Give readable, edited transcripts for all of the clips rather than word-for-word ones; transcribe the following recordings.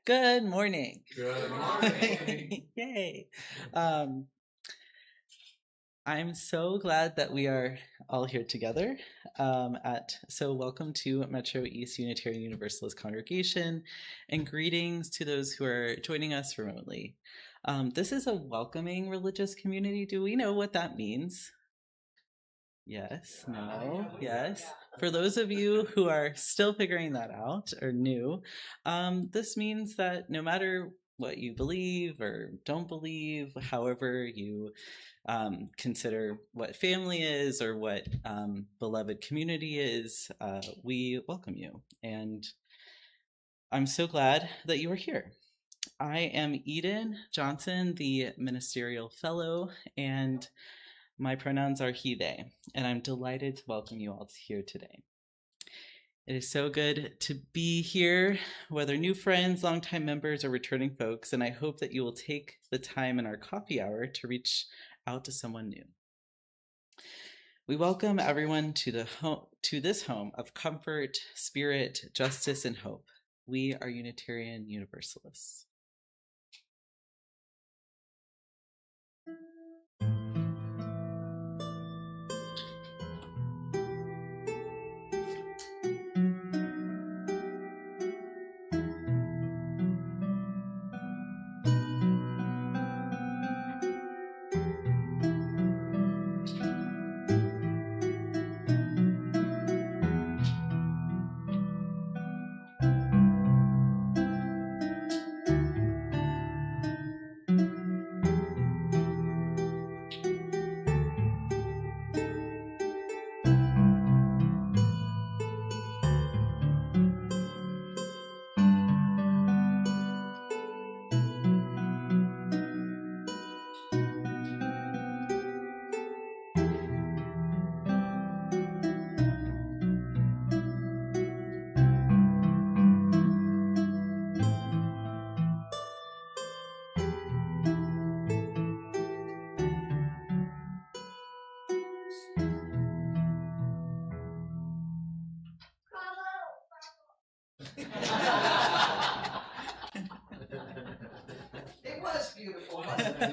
Good morning. Good morning. Yay. Um, I'm so glad that we are all here together. So welcome to Metro East Unitarian Universalist Congregation, and greetings to those who are joining us remotely. This is a welcoming religious community. Do we know what that means? Yes, no, yes. For those of you who are still figuring that out or new, this means that no matter what you believe or don't believe, however you consider what family is or what beloved community is, we welcome you. And I'm so glad that you are here. I am Eden Johnson, the Ministerial Fellow, and my pronouns are he, they, and I'm delighted to welcome you all here today. It is so good to be here, whether new friends, longtime members, or returning folks, and I hope that you will take the time in our coffee hour to reach out to someone new. We welcome everyone to this home of comfort, spirit, justice, and hope. We are Unitarian Universalists. It was beautiful, wasn't it?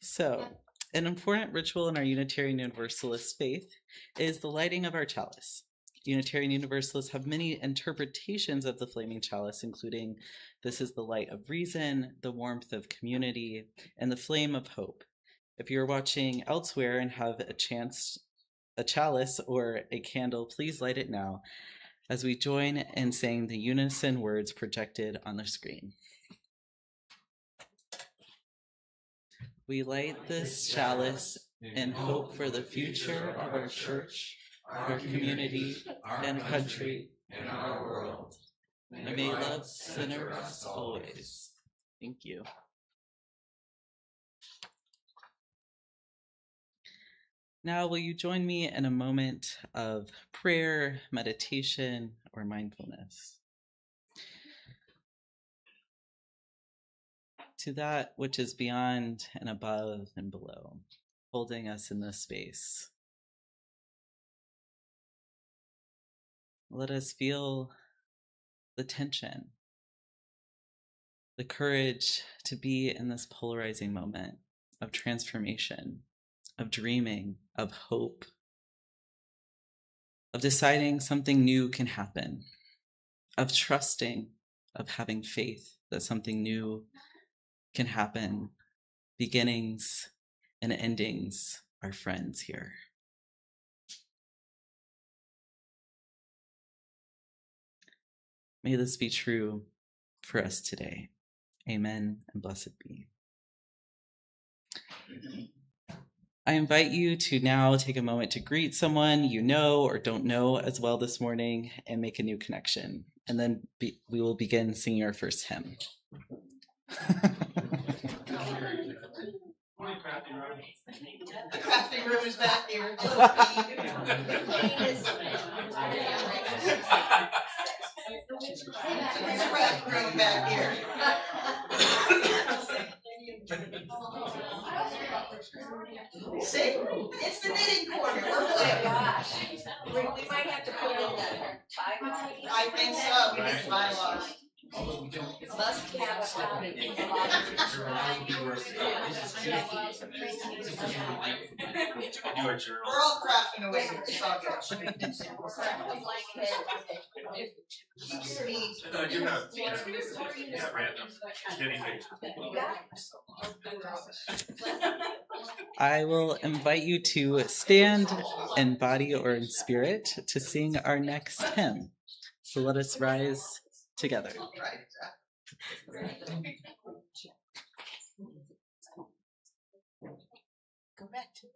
So, an important ritual in our Unitarian Universalist faith is the lighting of our chalice. Unitarian Universalists have many interpretations of the flaming chalice, including this is the light of reason, the warmth of community, and the flame of hope. If you're watching elsewhere and have a chalice or a candle, please light it now as we join in saying the unison words projected on the screen. We light this chalice in hope for the future of our church, our community, and country, and our world. And may love center us always. Thank you. Now, will you join me in a moment of prayer, meditation, or mindfulness? To that which is beyond and above and below, holding us in this space. Let us feel the tension, the courage to be in this polarizing moment of transformation, of dreaming, of hope, of deciding something new can happen, of trusting, of having faith that something new can happen. Beginnings and endings are friends here. May this be true for us today. Amen and blessed be. I invite you to now take a moment to greet someone you know or don't know as well this morning and make a new connection. And then we will begin singing our first hymn. The crafting room is back here. There's a craft room back here. See, it's the knitting corner. We're Oh my good. gosh. We might have to put in that I think so. We need bylaws. must have a copy. We're all crafting away here. It's all good. You're not. Yeah, random. Anything. I will invite you to stand in body or in spirit to sing our next hymn. So let us rise together. Go back to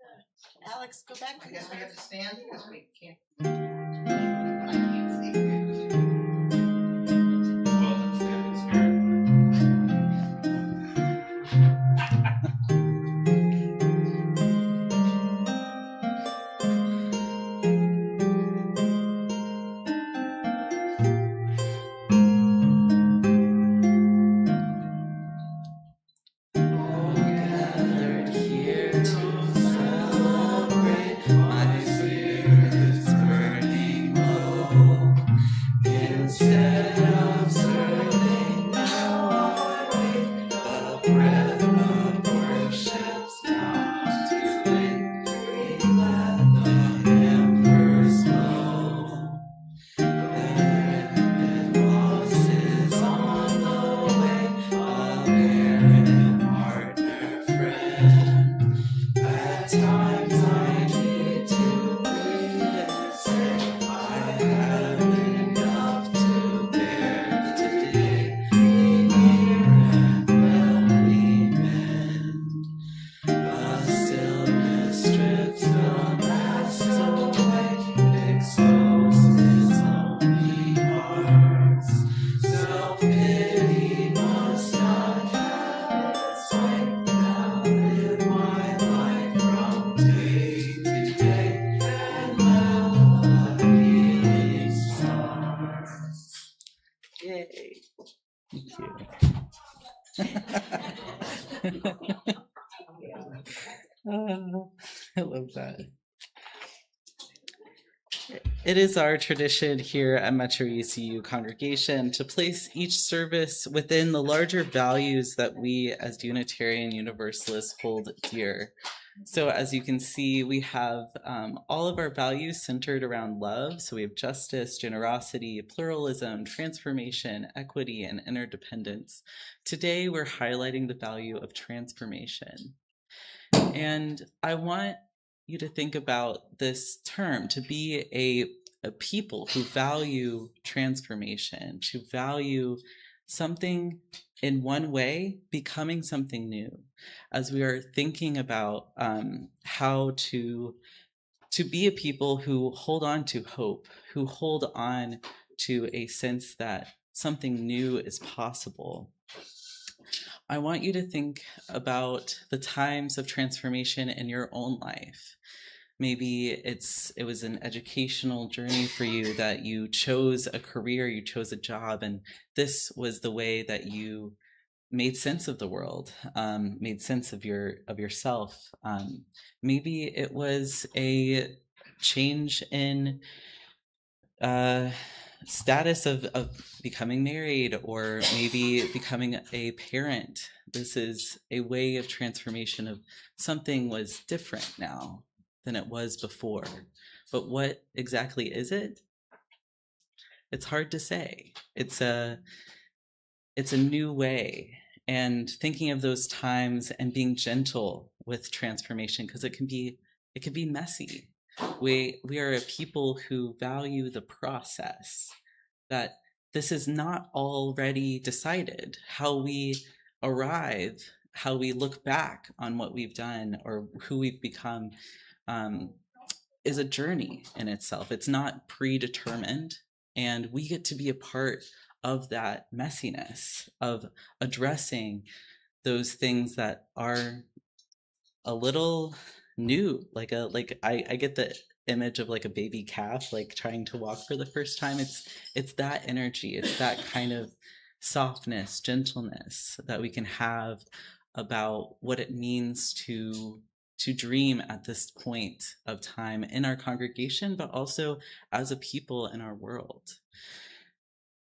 Alex, go back. I guess we have to stand because we can't. Gathered here to celebrate my spirit's burning low. Instead of serving, now I wait. The breath of worship's not too late. We let the embers glow. Heaven is on the way. A parent, partner, friend. At times I need to breathe and say I have enough to bear today. Be near and let me mend. A stillness strips the mask away, exposes lonely hearts. Self-pity must not have its way. Now live my life from day to day, and let the healing start. Yay! Thank you. I love that. It is our tradition here at Metro ECU congregation to place each service within the larger values that we as Unitarian Universalists hold dear. So as you can see, we have all of our values centered around love. So we have justice, generosity, pluralism, transformation, equity, and interdependence. Today, we're highlighting the value of transformation. And I want you to think about this term, to be a people who value transformation, to value something in one way becoming something new, as we are thinking about how to be a people who hold on to hope, who hold on to a sense that something new is possible. I want you to think about the times of transformation in your own life. Maybe it was an educational journey for you, that you chose a career, you chose a job, and this was the way that you made sense of the world, made sense of yourself. Maybe it was a change in status of becoming married, or maybe becoming a parent. This is a way of transformation of something was different now than it was before. But what exactly is it? It's hard to say. It's a new way. And thinking of those times and being gentle with transformation, because it can be messy. We are a people who value the process, that this is not already decided. How we arrive, how we look back on what we've done or who we've become, is a journey in itself. It's not predetermined, and we get to be a part of that messiness, of addressing those things that are a little new. Like I get the image of like a baby calf like trying to walk for the first time. It's that energy, it's that kind of softness, gentleness that we can have about what it means to to dream at this point of time in our congregation, but also as a people in our world.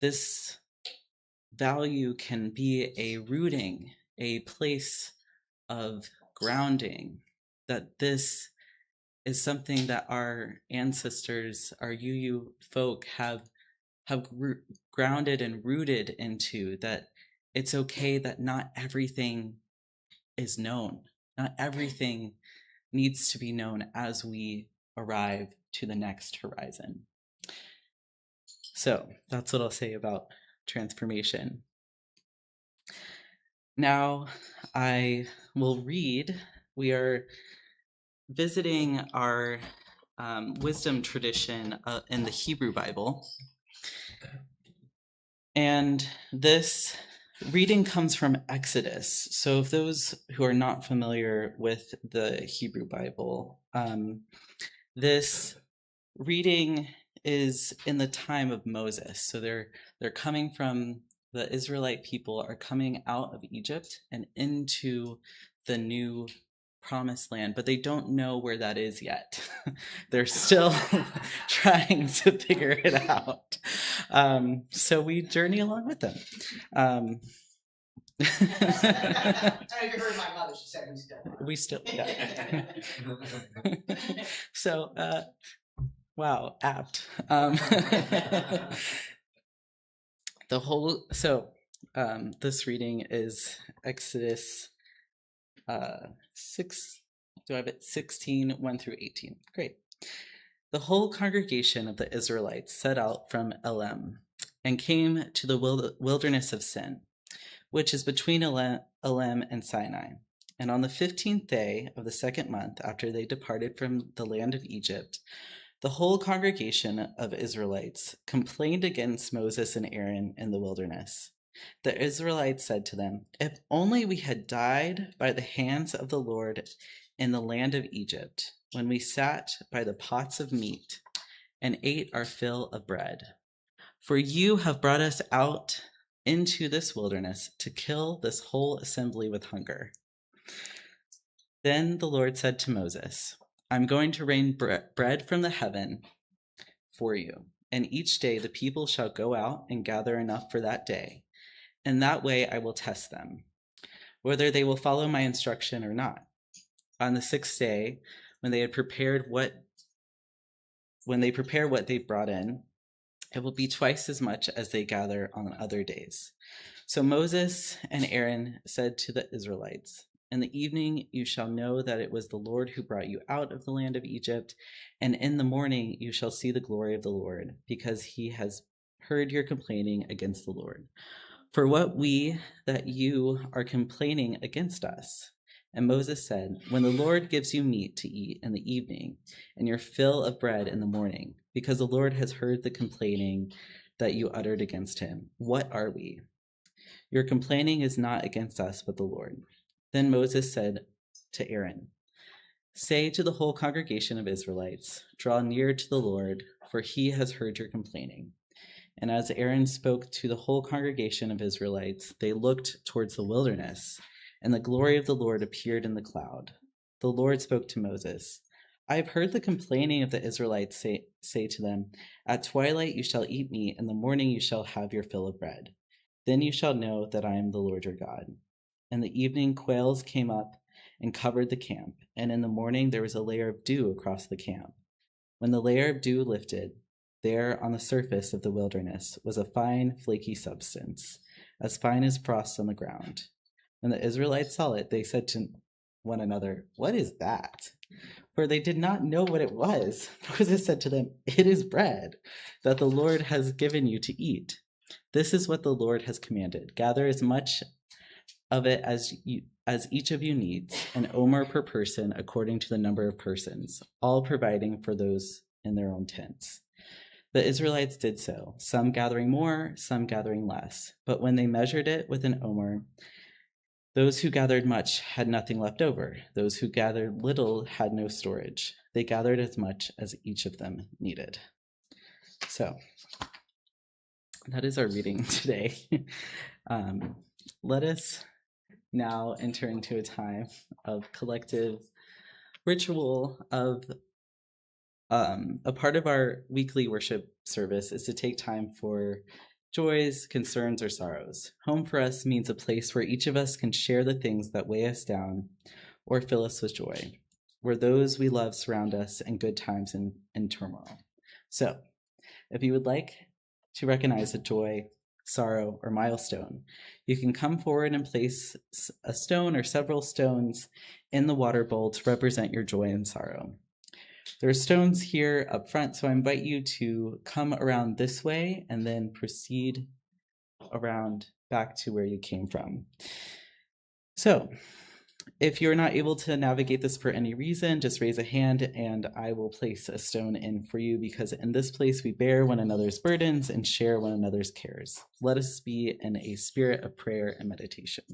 This value can be a rooting, a place of grounding, that this is something that our ancestors, our UU folk have grounded and rooted into, that it's okay that not everything is known. Not everything needs to be known as we arrive to the next horizon. So that's what I'll say about transformation. Now I will read. We are visiting our wisdom tradition in the Hebrew Bible. And this reading comes from Exodus. So if those who are not familiar with the Hebrew Bible, this reading is in the time of Moses. So they're coming from, the Israelite people are coming out of Egypt and into the new promised land, but they don't know where that is yet. They're still trying to figure it out. So we journey along with them. I heard my mother, she said We still, yeah. So, wow, apt. This reading is Exodus 16, 1 through 18. Great. The whole congregation of the Israelites set out from Elim and came to the wilderness of Sin, which is between Elim and Sinai. And on the 15th day of the second month after they departed from the land of Egypt, the whole congregation of Israelites complained against Moses and Aaron in the wilderness. The Israelites said to them, "If only we had died by the hands of the Lord in the land of Egypt, when we sat by the pots of meat and ate our fill of bread. For you have brought us out into this wilderness to kill this whole assembly with hunger." Then the Lord said to Moses, "I'm going to rain bread from the heaven for you, and each day the people shall go out and gather enough for that day. And that way I will test them, whether they will follow my instruction or not. On the sixth day, when they prepare what they've brought in, it will be twice as much as they gather on other days." So Moses and Aaron said to the Israelites, "In the evening you shall know that it was the Lord who brought you out of the land of Egypt, and in the morning you shall see the glory of the Lord, because he has heard your complaining against the Lord. For what that you are complaining against us?" And Moses said, "When the Lord gives you meat to eat in the evening, and your fill of bread in the morning, because the Lord has heard the complaining that you uttered against him, what are we? Your complaining is not against us, but the Lord." Then Moses said to Aaron, "Say to the whole congregation of Israelites, 'Draw near to the Lord, for he has heard your complaining.'" And as Aaron spoke to the whole congregation of Israelites, they looked towards the wilderness, and the glory of the Lord appeared in the cloud. The Lord spoke to Moses, "I have heard the complaining of the Israelites. Say to them, 'At twilight you shall eat meat, in the morning you shall have your fill of bread. Then you shall know that I am the Lord your God.'" In the evening quails came up and covered the camp, and in the morning there was a layer of dew across the camp. When the layer of dew lifted, there on the surface of the wilderness was a fine, flaky substance, as fine as frost on the ground. When the Israelites saw it, they said to one another, "What is that?" For they did not know what it was. Moses said to them, "It is bread that the Lord has given you to eat. This is what the Lord has commanded. Gather as much of it as each of you needs, an omer per person according to the number of persons, all providing for those in their own tents." The Israelites did so, some gathering more, some gathering less. But when they measured it with an omer, those who gathered much had nothing left over. Those who gathered little had no storage. They gathered as much as each of them needed. So that is our reading today. Let us now enter into a time of collective ritual of a part of our weekly worship service is to take time for joys, concerns, or sorrows. Home for us means a place where each of us can share the things that weigh us down or fill us with joy, where those we love surround us in good times and in turmoil. So, if you would like to recognize a joy, sorrow, or milestone, you can come forward and place a stone or several stones in the water bowl to represent your joy and sorrow. There are stones here up front, so I invite you to come around this way and then proceed around back to where you came from. So, if you're not able to navigate this for any reason, just raise a hand and I will place a stone in for you, because in this place we bear one another's burdens and share one another's cares. Let us be in a spirit of prayer and meditation.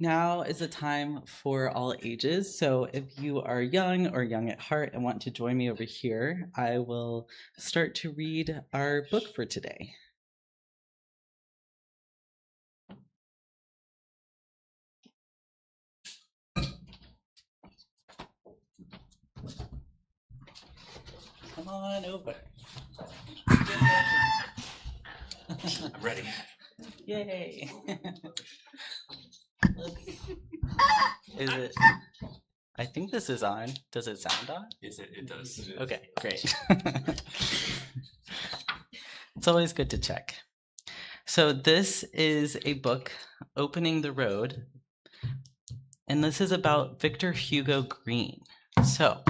Now is a time for all ages. So if you are young or young at heart and want to join me over here, I will start to read our book for today. Come on over. I'm ready. Yay. Is it? I think this is on. Does it sound on? It does. Okay, great. It's always good to check. So this is a book, Opening the Road, and this is about Victor Hugo Green. So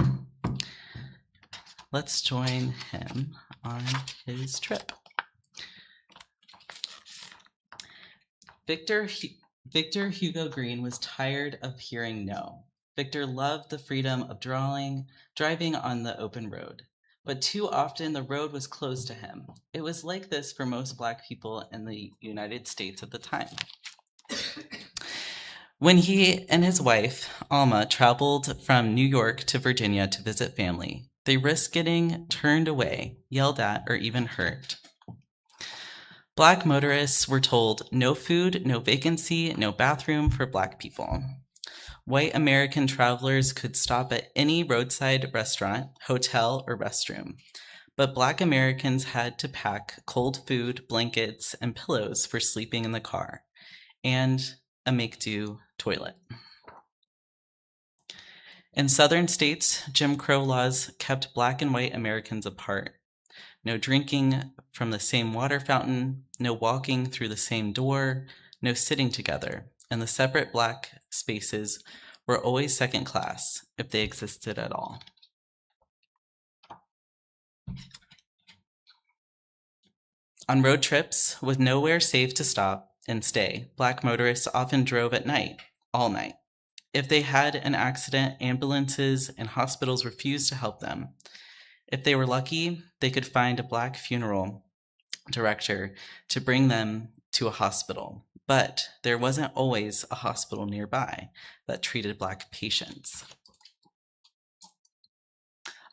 let's join him on his trip. Victor Hugo Green was tired of hearing no. Victor loved the freedom of driving on the open road. But too often the road was closed to him. It was like this for most Black people in the United States at the time. When he and his wife, Alma, traveled from New York to Virginia to visit family, they risked getting turned away, yelled at, or even hurt. Black motorists were told no food, no vacancy, no bathroom for Black people. White American travelers could stop at any roadside restaurant, hotel, or restroom, but Black Americans had to pack cold food, blankets, and pillows for sleeping in the car, and a make-do toilet. In southern states, Jim Crow laws kept Black and white Americans apart. No drinking from the same water fountain, no walking through the same door, no sitting together, and the separate Black spaces were always second class, if they existed at all. On road trips, with nowhere safe to stop and stay, Black motorists often drove at night, all night. If they had an accident, ambulances and hospitals refused to help them. If they were lucky, they could find a Black funeral director to bring them to a hospital. But there wasn't always a hospital nearby that treated Black patients.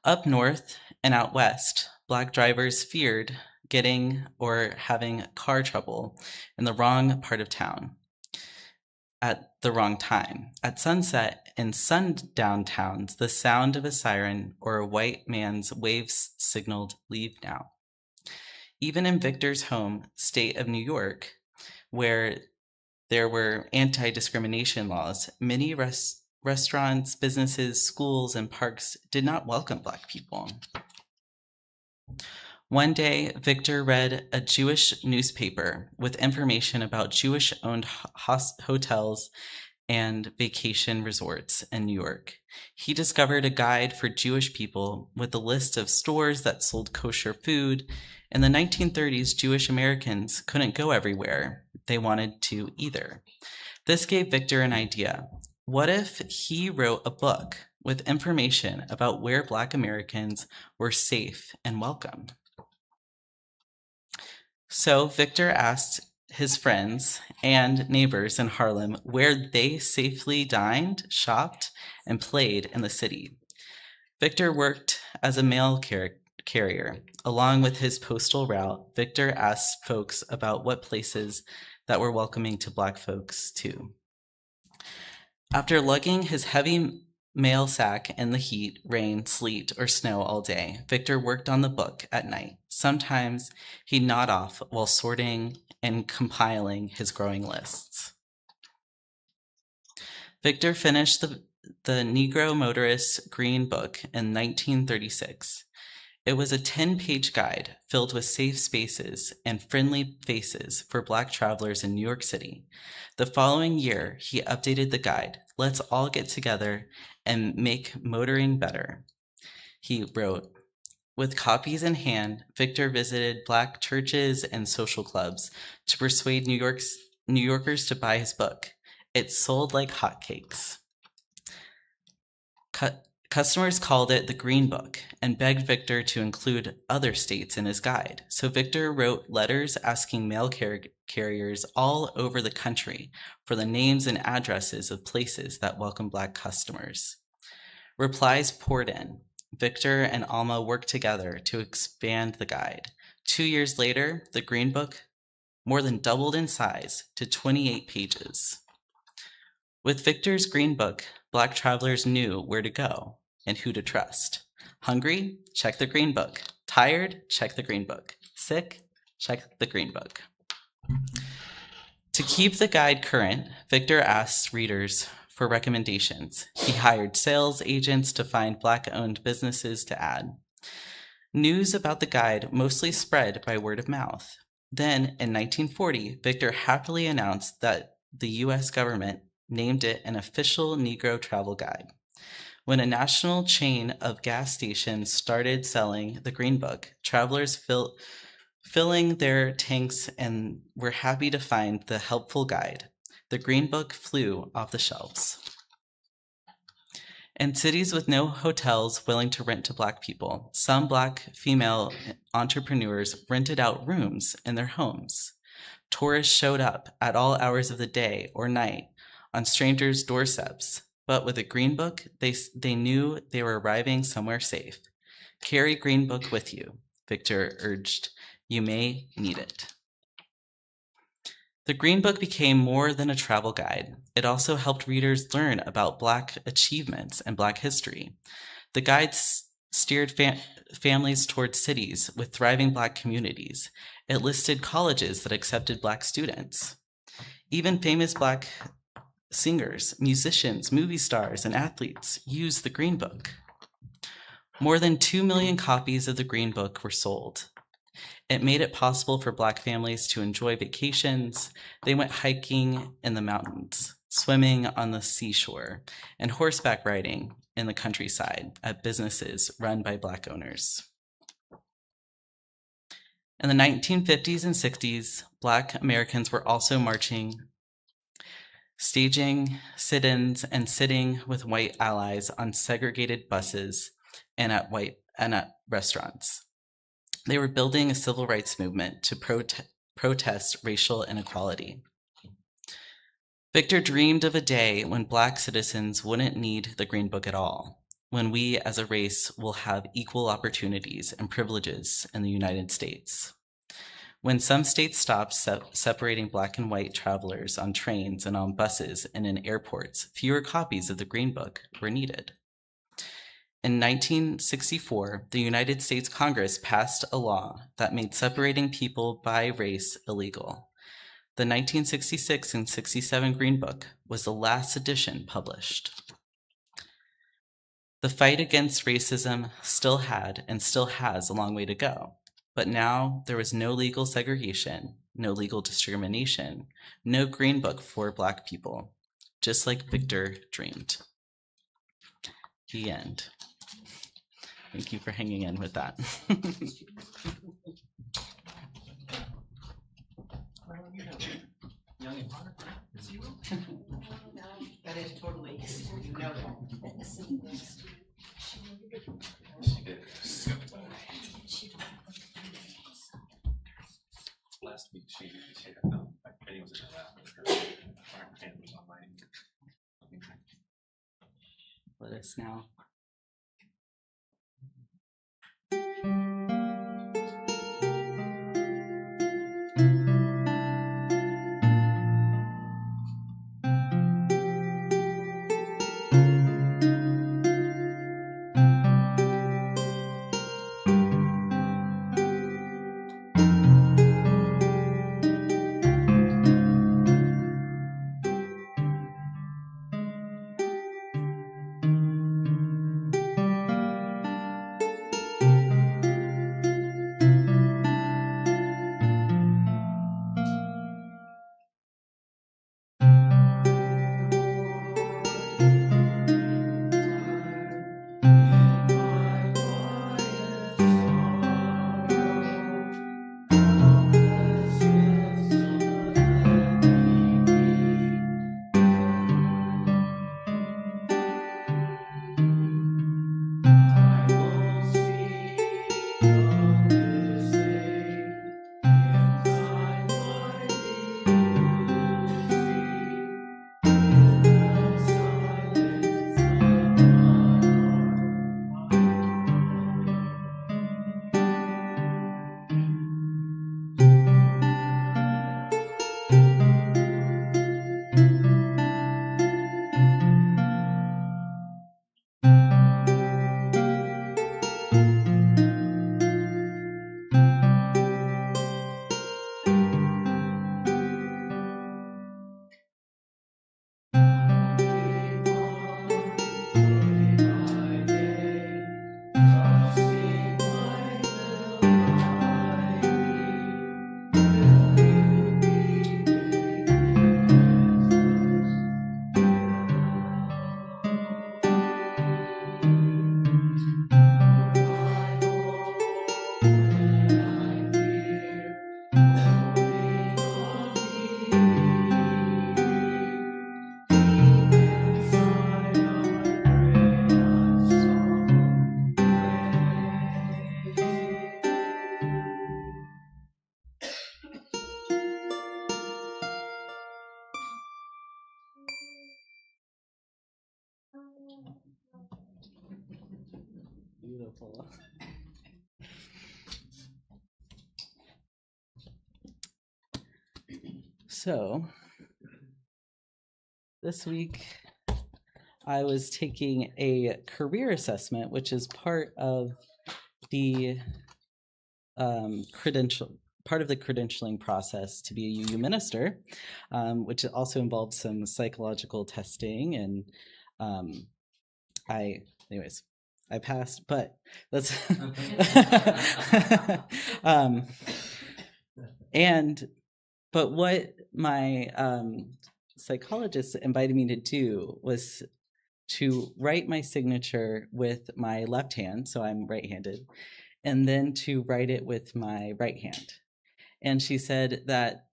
Up north and out west, Black drivers feared getting or having car trouble in the wrong part of town at the wrong time. At sunset in sundown towns, the sound of a siren or a white man's waves signaled leave now. Even in Victor's home state of New York, where there were anti-discrimination laws, many restaurants, businesses, schools, and parks did not welcome Black people. One day, Victor read a Jewish newspaper with information about Jewish-owned hotels and vacation resorts in New York. He discovered a guide for Jewish people with a list of stores that sold kosher food. In the 1930s, Jewish Americans couldn't go everywhere they wanted to either. This gave Victor an idea. What if he wrote a book with information about where Black Americans were safe and welcome? So Victor asked his friends and neighbors in Harlem where they safely dined, shopped, and played in the city. Victor worked as a mail carrier. Along with his postal route, Victor asked folks about what places that were welcoming to Black folks too. After lugging his heavy mail sack in the heat, rain, sleet, or snow all day, Victor worked on the book at night. Sometimes he'd nod off while sorting and compiling his growing lists. Victor finished the Negro Motorist Green Book in 1936. It was a 10-page guide filled with safe spaces and friendly faces for Black travelers in New York City. The following year, he updated the guide. Let's all get together and make motoring better. He wrote, with copies in hand, Victor visited Black churches and social clubs to persuade New Yorkers to buy his book. It sold like hotcakes. Customers called it the Green Book and begged Victor to include other states in his guide. So Victor wrote letters asking mail carriers all over the country for the names and addresses of places that welcome Black customers. Replies poured in. Victor and Alma worked together to expand the guide. 2 years later, the Green Book more than doubled in size to 28 pages. With Victor's Green Book, Black travelers knew where to go and who to trust. Hungry? Check the Green Book. Tired? Check the Green Book. Sick? Check the Green Book. To keep the guide current, Victor asked readers for recommendations. He hired sales agents to find Black-owned businesses to add. News about the guide mostly spread by word of mouth. Then, in 1940, Victor happily announced that the U.S. government named it an official Negro travel guide. When a national chain of gas stations started selling the Green Book, travelers filling their tanks and were happy to find the helpful guide. The Green Book flew off the shelves. In cities with no hotels willing to rent to Black people, some Black female entrepreneurs rented out rooms in their homes. Tourists showed up at all hours of the day or night on strangers' doorsteps. But with a green book, they knew they were arriving somewhere safe. Carry green book with you, Victor urged. You may need it. The Green Book became more than a travel guide. It also helped readers learn about Black achievements and Black history. The guides steered families towards cities with thriving Black communities. It listed colleges that accepted Black students. Even famous Black singers, musicians, movie stars, and athletes used the Green Book. More than 2 million copies of the Green Book were sold. It made it possible for Black families to enjoy vacations. They went hiking in the mountains, swimming on the seashore, and horseback riding in the countryside at businesses run by Black owners. In the 1950s and 60s, Black Americans were also marching, staging sit-ins, and sitting with white allies on segregated buses and at restaurants. They were building a civil rights movement to protest racial inequality. Victor dreamed of a day when Black citizens wouldn't need the Green Book at all, when we as a race will have equal opportunities and privileges in the United States. When some states stopped separating Black and white travelers on trains and on buses and in airports, fewer copies of the Green Book were needed. In 1964, the United States Congress passed a law that made separating people by race illegal. The 1966 and 67 Green Book was the last edition published. The fight against racism still had and still has a long way to go, but now there was no legal segregation, no legal discrimination, no Green Book for Black people, just like Victor dreamed. The end. Thank you for hanging in with that. That is totally, you know that. Last week she had my penny was in her lap, and her hand was on mine. Let us now. beautiful. So, this week I was taking a career assessment, which is part of the credentialing process to be a UU minister, which also involves some psychological testing. And anyways, I passed, but that's but what my psychologist invited me to do was to write my signature with my left hand, so I'm right-handed, and then to write it with my right hand. And she said that,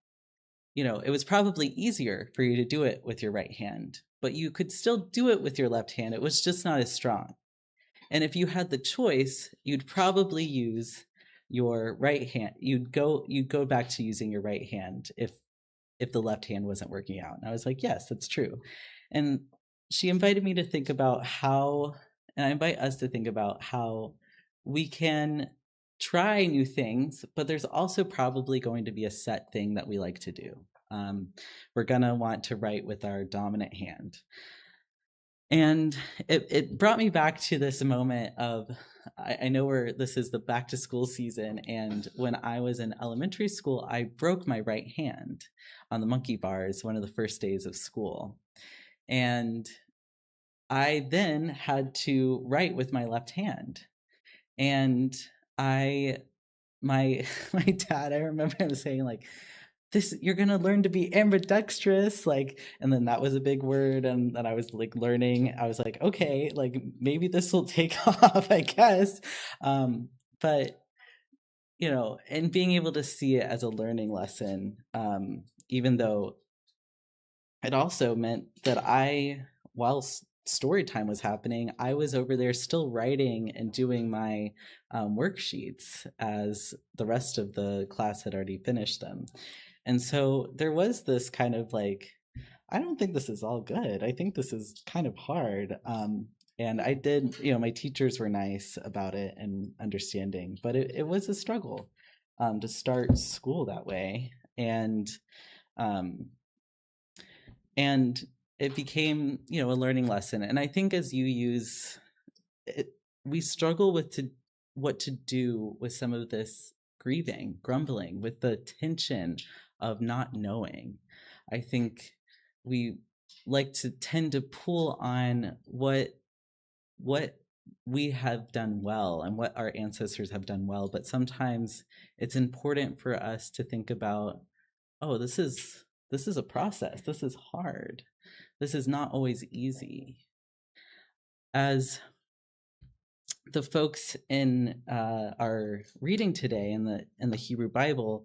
it was probably easier for you to do it with your right hand, but you could still do it with your left hand. It was just not as strong. And if you had the choice, you'd probably use your right hand. You'd go back to using your right hand if the left hand wasn't working out. And I was like, yes, that's true. And she invited me to think about how, and I invite us to think about how we can try new things, but there's also probably going to be a set thing that we like to do. We're going to want to write with our dominant hand. And it brought me back to this moment of, I know this is the back to school season, and when I was in elementary school, I broke my right hand on the monkey bars one of the first days of school. And I then had to write with my left hand. And my dad, I remember him saying, like, this, you're gonna learn to be ambidextrous, like, and then that was a big word, and then I was like learning. I was like, okay, like maybe this will take off, I guess. But and being able to see it as a learning lesson, even though it also meant that while story time was happening, I was over there still writing and doing my worksheets as the rest of the class had already finished them. And so there was this kind of like, I don't think this is all good. I think this is kind of hard. And I did, my teachers were nice about it and understanding, but it was a struggle to start school that way. And it became, a learning lesson. And I think as you use it, we struggle with what to do with some of this grieving, grumbling, with the tension of not knowing. I think we like to tend to pull on what we have done well and what our ancestors have done well, but sometimes it's important for us to think about, oh, this is a process. This is hard. This is not always easy. As the folks in our reading today in the Hebrew Bible,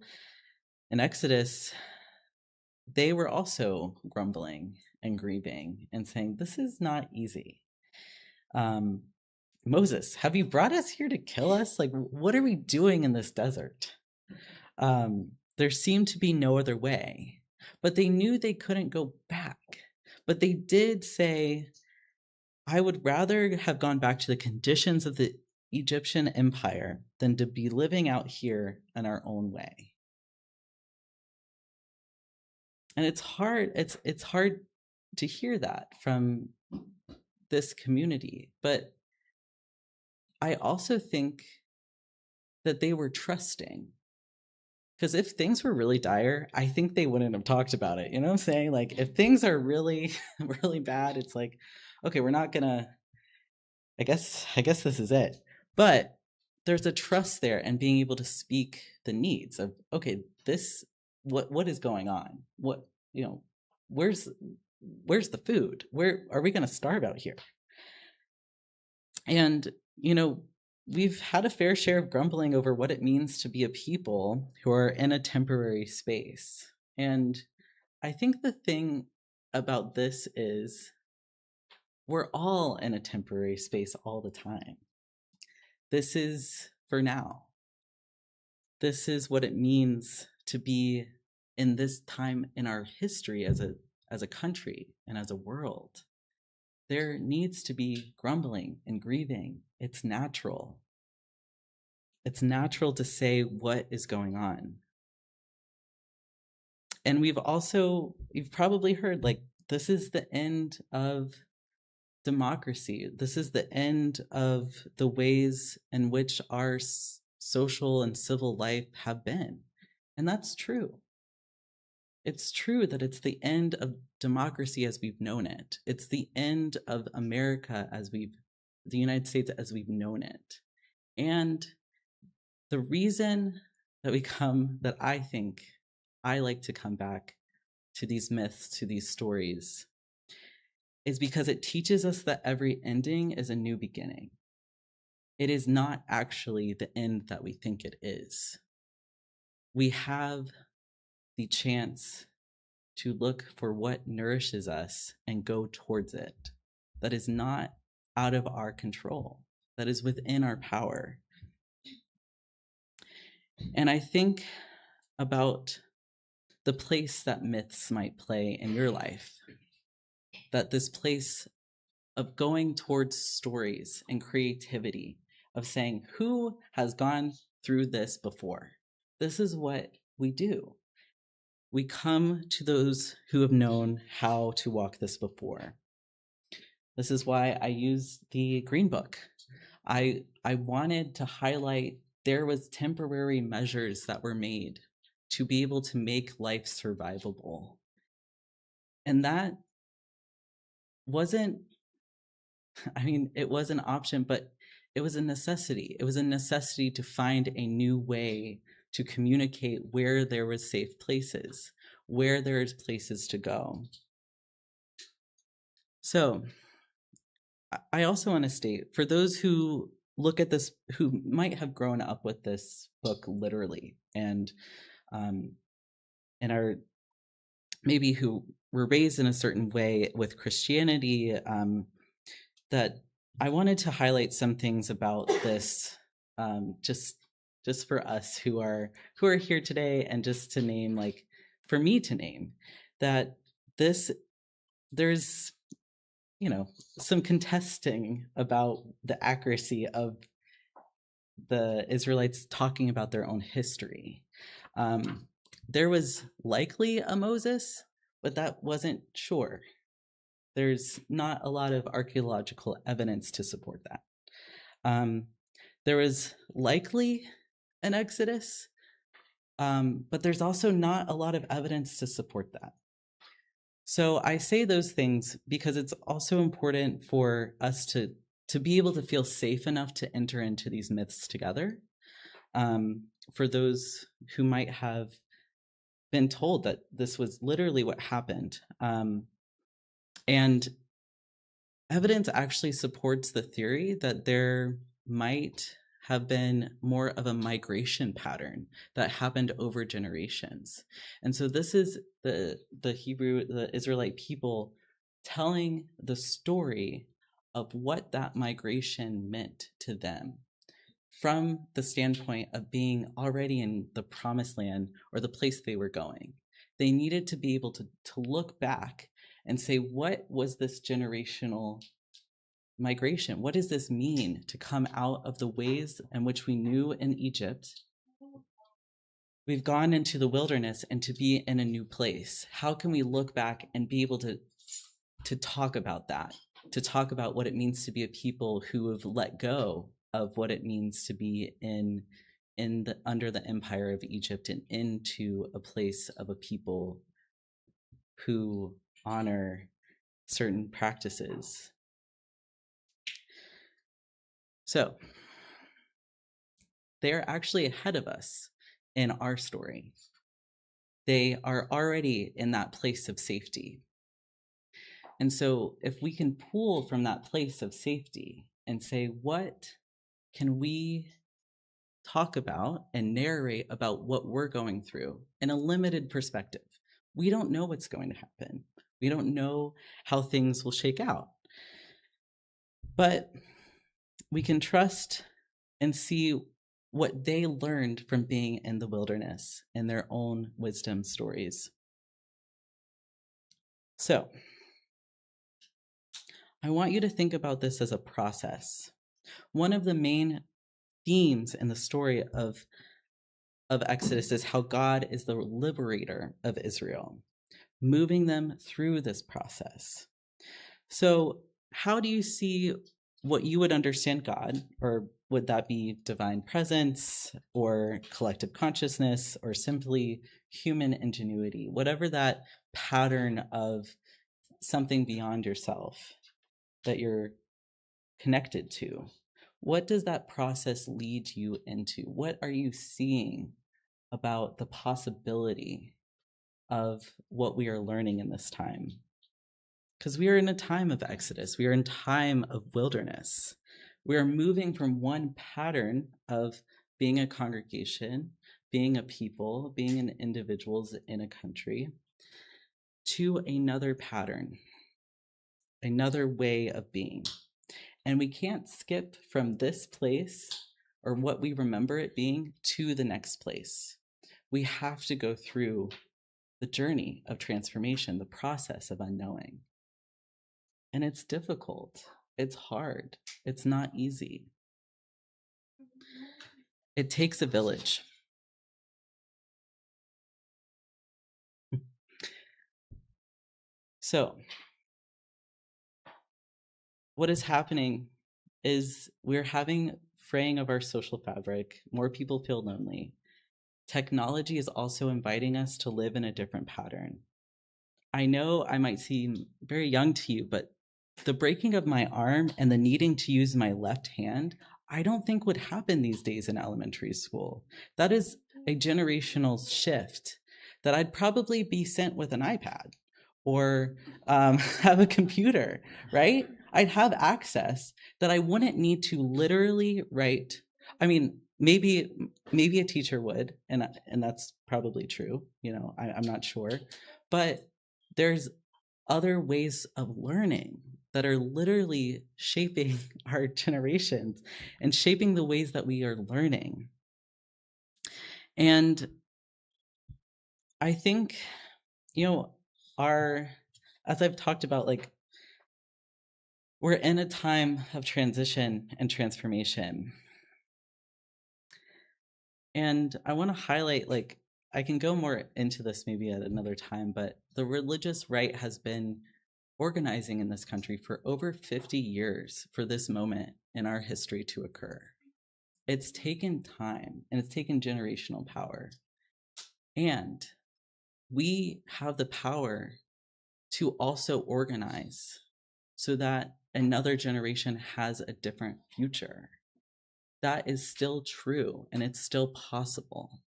in Exodus, they were also grumbling and grieving and saying, this is not easy. Moses, have you brought us here to kill us? Like, what are we doing in this desert? There seemed to be no other way, but they knew they couldn't go back. But they did say, I would rather have gone back to the conditions of the Egyptian empire than to be living out here in our own way. And it's hard. It's hard to hear that from this community. But I also think that they were trusting. Because if things were really dire, I think they wouldn't have talked about it. You know what I'm saying? Like, if things are really, really bad, it's like, okay, we're not gonna, I guess this is it. But there's a trust there and being able to speak the needs of, okay, what is going on? What, where's the food? Where are we gonna starve out here? And, we've had a fair share of grumbling over what it means to be a people who are in a temporary space. And I think the thing about this is we're all in a temporary space all the time. This is for now. This is what it means to be in this time in our history as a country and as a world. there needs to be grumbling and grieving. It's natural. It's natural to say what is going on. And you've probably heard, like, this is the end of democracy. This is the end of the ways in which our social and civil life have been. And that's true. It's true that it's the end of democracy as we've known it. It's the end of America the United States as we've known it. And the reason that I think I like to come back to these myths, to these stories, is because it teaches us that every ending is a new beginning. It is not actually the end that we think it is. We have the chance to look for what nourishes us and go towards it. That is not out of our control. That is within our power. And I think about the place that myths might play in your life. That this place of going towards stories and creativity, of saying, who has gone through this before? This is what we do. We come to those who have known how to walk this before. This is why I use the Green Book. I wanted to highlight there was temporary measures that were made to be able to make life survivable. And that wasn't, it was an option, but it was a necessity. It was a necessity to find a new way to communicate where there was safe places, where there's places to go. So I also want to state, for those who look at this, who might have grown up with this book literally, and are maybe who were raised in a certain way with Christianity, that I wanted to highlight some things about this, just for us who are here today, and just to name, like, for me to name, that there's some contesting about the accuracy of the Israelites talking about their own history. There was likely a Moses, but that wasn't sure. There's not a lot of archaeological evidence to support that. There was likely an Exodus, but there's also not a lot of evidence to support that. So I say those things because it's also important for us to be able to feel safe enough to enter into these myths together. For those who might have been told that this was literally what happened. And evidence actually supports the theory that there might have been more of a migration pattern that happened over generations. And so this is the Israelite people telling the story of what that migration meant to them from the standpoint of being already in the promised land, or the place they were going. They needed to be able to look back and say, what was this generational migration? What does this mean to come out of the ways in which we knew in Egypt? We've gone into the wilderness and to be in a new place. How can we look back and be able to talk about that, to talk about what it means to be a people who have let go of what it means to be under the empire of Egypt, and into a place of a people who honor certain practices. So they are actually ahead of us in our story. They are already in that place of safety. And so if we can pull from that place of safety and say, what can we talk about and narrate about what we're going through in a limited perspective? We don't know what's going to happen. We don't know how things will shake out. But we can trust and see what they learned from being in the wilderness in their own wisdom stories. So I want you to think about this as a process. One of the main themes in the story of Exodus is how God is the liberator of Israel, moving them through this process. So, how do you see what you would understand God? Or would that be divine presence or collective consciousness or simply human ingenuity? Whatever that pattern of something beyond yourself that you're connected to, what does that process lead you into? What are you seeing about the possibility of what we are learning in this time? Because we are in a time of exodus, we are in time of wilderness. We are moving from one pattern of being a congregation, being a people, being an individuals in a country, to another pattern, another way of being. And we can't skip from this place or what we remember it being to the next place. We have to go through the journey of transformation, the process of unknowing. And it's difficult. It's hard. It's not easy. It takes a village. So, what is happening is we're having fraying of our social fabric. More people feel lonely. Technology is also inviting us to live in a different pattern. I know I might seem very young to you, but the breaking of my arm and the needing to use my left hand, I don't think would happen these days in elementary school. That is a generational shift that I'd probably be sent with an iPad or have a computer, right? I'd have access that I wouldn't need to literally write. I mean, maybe a teacher would, and that's probably true. You know, I'm not sure, but there's other ways of learning that are literally shaping our generations and shaping the ways that we are learning. And I think, you know, as I've talked about, like, we're in a time of transition and transformation. And I want to highlight, like, I can go more into this maybe at another time, but the religious right has been organizing in this country for over 50 years for this moment in our history to occur. It's taken time and it's taken generational power. And we have the power to also organize so that another generation has a different future. That is still true and it's still possible.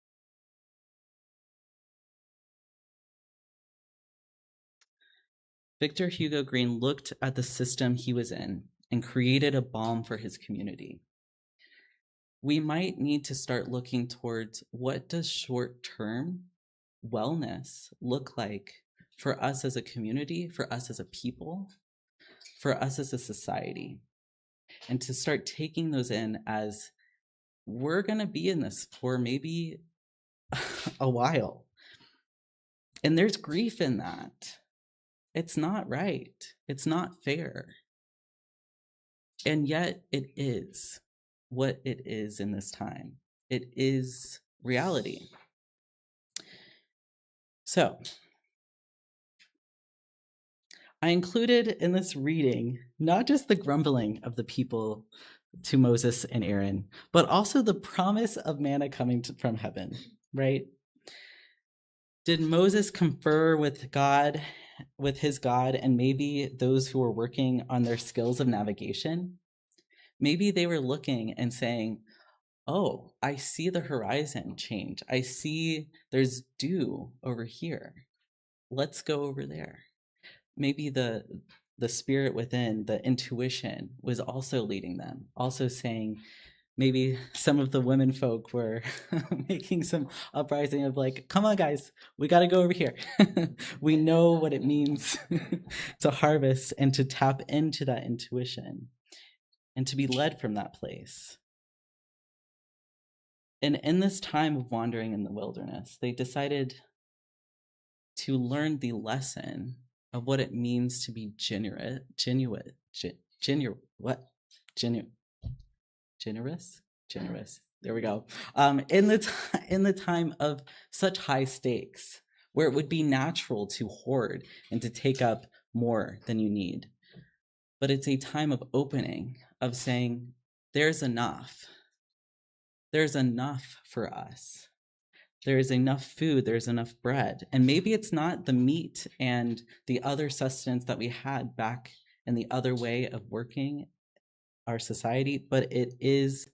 Victor Hugo Green looked at the system he was in and created a balm for his community. We might need to start looking towards what does short-term wellness look like for us as a community, for us as a people, for us as a society, and to start taking those in as we're going to be in this for maybe a while. And there's grief in that. It's not right. It's not fair. And yet it is what it is in this time. It is reality. So, I included in this reading not just the grumbling of the people to Moses and Aaron, but also the promise of manna coming from heaven, right? Did Moses confer with God, with his God, and maybe those who were working on their skills of navigation? Maybe they were looking and saying, oh, I see the horizon change. I see there's dew over here. Let's go over there. Maybe the spirit within, the intuition, was also leading them, also saying, maybe some of the women folk were making some uprising of like, come on guys, we got to go over here. We know what it means to harvest and to tap into that intuition and to be led from that place. And in this time of wandering in the wilderness, they decided to learn the lesson of what it means to be generous, generous. There we go. In the time of such high stakes, where it would be natural to hoard and to take up more than you need. But it's a time of opening, of saying, there's enough. There's enough for us. There is enough food, there's enough bread. And maybe it's not the meat and the other sustenance that we had back in the other way of working our society, but it is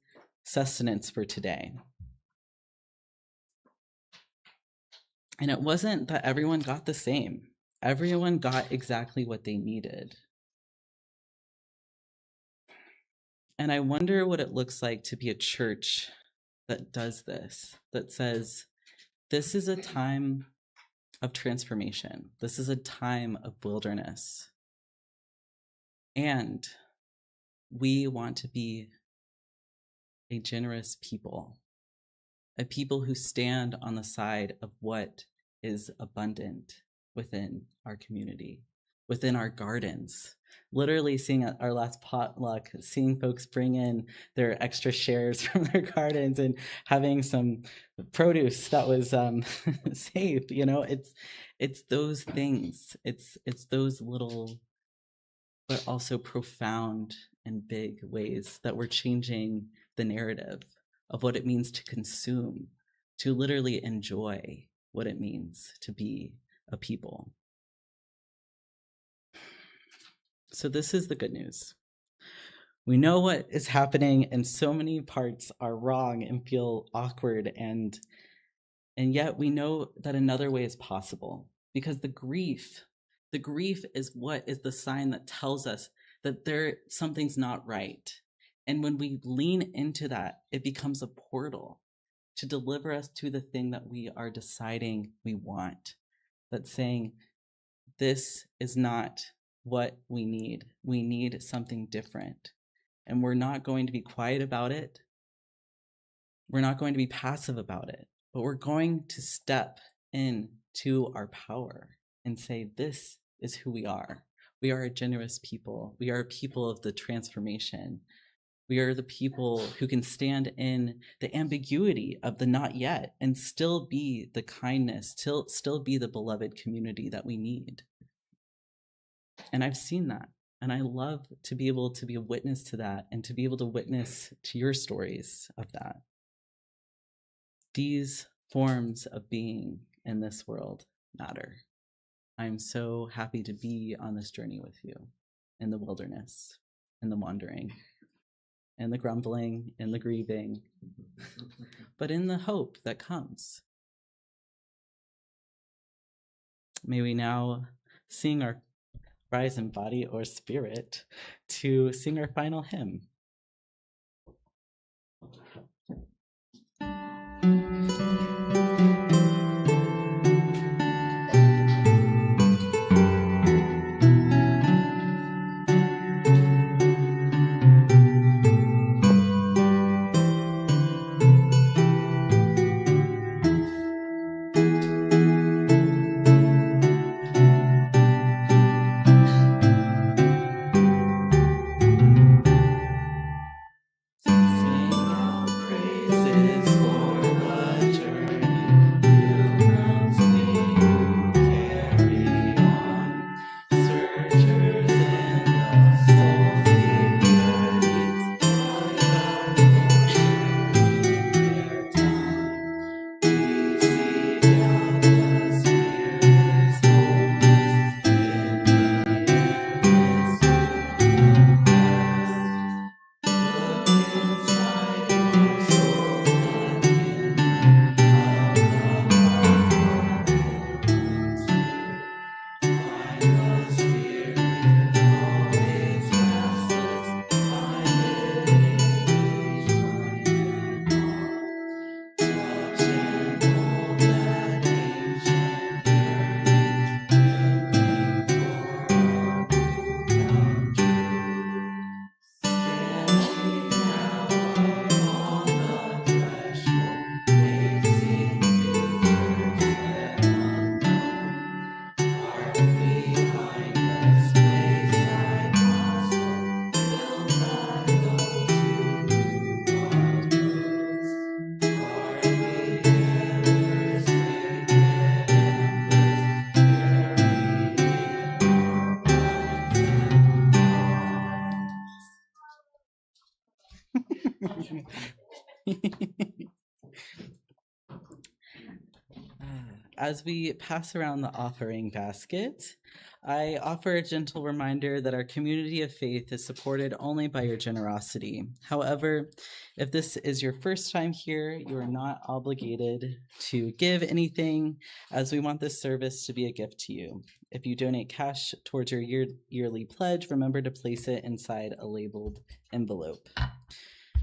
sustenance for today. And it wasn't that everyone got the same. Everyone got exactly what they needed. And I wonder what it looks like to be a church that does this, that says, this is a time of transformation. This is a time of wilderness. And we want to be a generous people, a people who stand on the side of what is abundant within our community, within our gardens. Literally seeing at our last potluck, seeing folks bring in their extra shares from their gardens and having some produce that was saved. You know, it's those things. It's those little, but also profound and big ways that we're changing the narrative of what it means to consume, to literally enjoy what it means to be a people. So this is the good news. We know what is happening, and so many parts are wrong and feel awkward, and yet we know that another way is possible, because the grief is what is the sign that tells us that something's not right. And when we lean into that, it becomes a portal to deliver us to the thing that we are deciding we want. That's saying, this is not what we need. We need something different. And we're not going to be quiet about it. We're not going to be passive about it, but we're going to step into our power and say, this is who we are. We are a generous people. We are a people of the transformation. We are the people who can stand in the ambiguity of the not yet and still be the kindness, still be the beloved community that we need. And I've seen that. And I love to be able to be a witness to that and to be able to witness to your stories of that. These forms of being in this world matter. I'm so happy to be on this journey with you in the wilderness, in the wandering, in the grumbling, in the grieving, but in the hope that comes. May we now sing our rise in body or spirit to sing our final hymn. Sing out praises for the as we pass around the offering basket, I offer a gentle reminder that our community of faith is supported only by your generosity. However, if this is your first time here, you are not obligated to give anything, as we want this service to be a gift to you. If you donate cash towards your yearly pledge, remember to place it inside a labeled envelope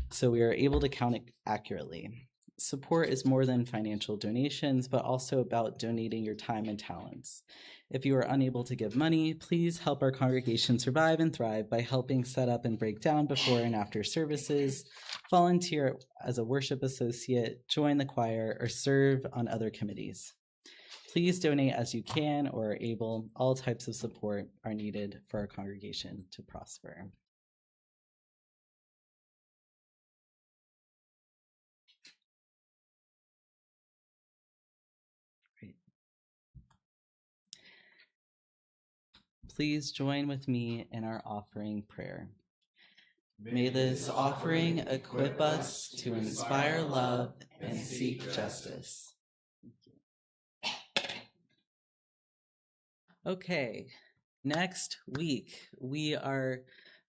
so we are able to count it accurately. Support is more than financial donations, but also about donating your time and talents. If you are unable to give money, please help our congregation survive and thrive by helping set up and break down before and after services, volunteer as a worship associate, join the choir, or serve on other committees. Please donate as you can or are able. All types of support are needed for our congregation to prosper. Please join with me in our offering prayer. May this offering equip us to inspire love and seek justice. Okay, next week we are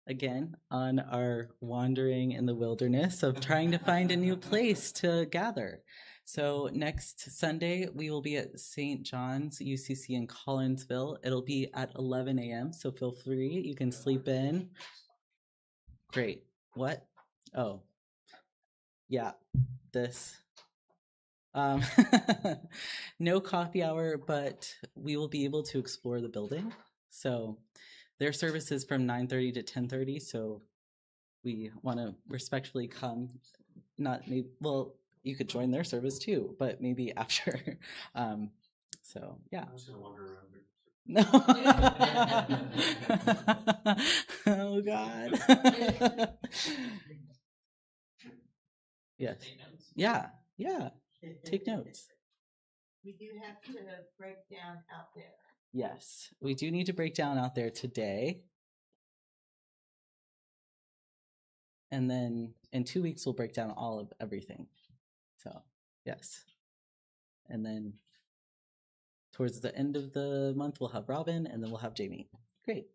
again on our wandering in the wilderness of trying to find a new place to gather. So next Sunday, we will be at St. John's UCC in Collinsville. It'll be at 11 a.m., so feel free. You can sleep in. Great. What? Oh, yeah, this. No coffee hour, but we will be able to explore the building. So their service is from 9:30 to 10:30, so we want to respectfully come. Not maybe, well, you could join their service too, but maybe after. So yeah. I'm just gonna wander around there. No. Oh God. Yes. Yeah. Yeah. Take notes. We do have to break down out there. Yes, we do need to break down out there today. And then in 2 weeks, we'll break down all of everything. So, yes. And then towards the end of the month, we'll have Robin, and then we'll have Jamie. Great.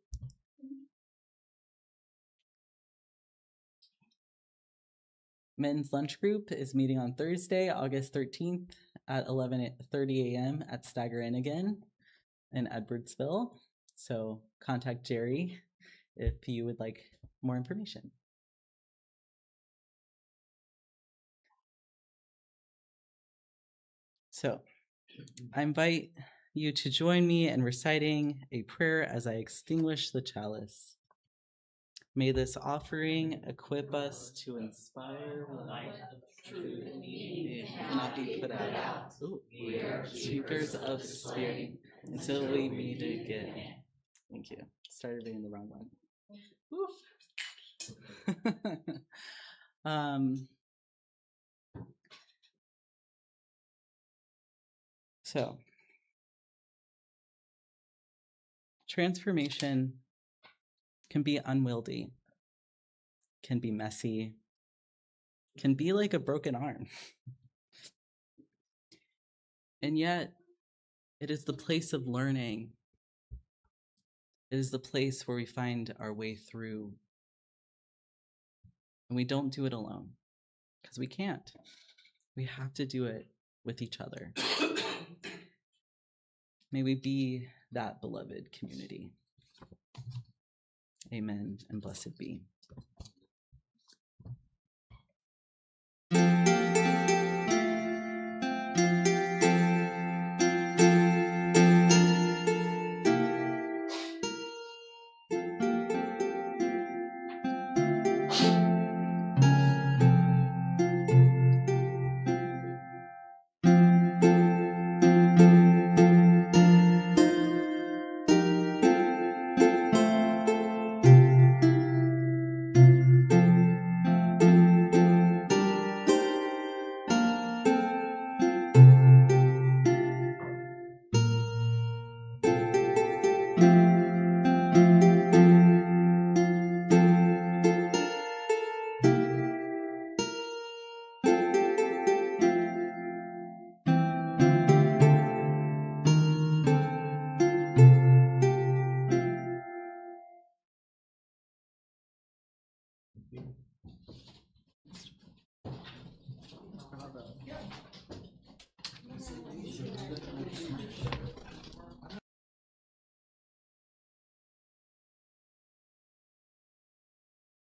Men's lunch group is meeting on Thursday, August 13th at 11:30 a.m. at Stagger Inn again in Edwardsville. So contact Jerry if you would like more information. So I invite you to join me in reciting a prayer as I extinguish the chalice. May this offering equip us to inspire life through the need cannot be put out. Ooh, we are speakers of the Spirit until we meet again. Thank you. Started reading the wrong one. So, transformation can be unwieldy, can be messy, can be like a broken arm. And yet, it is the place of learning. It is the place where we find our way through. And we don't do it alone, because we can't. We have to do it with each other. May we be that beloved community. Amen and blessed be.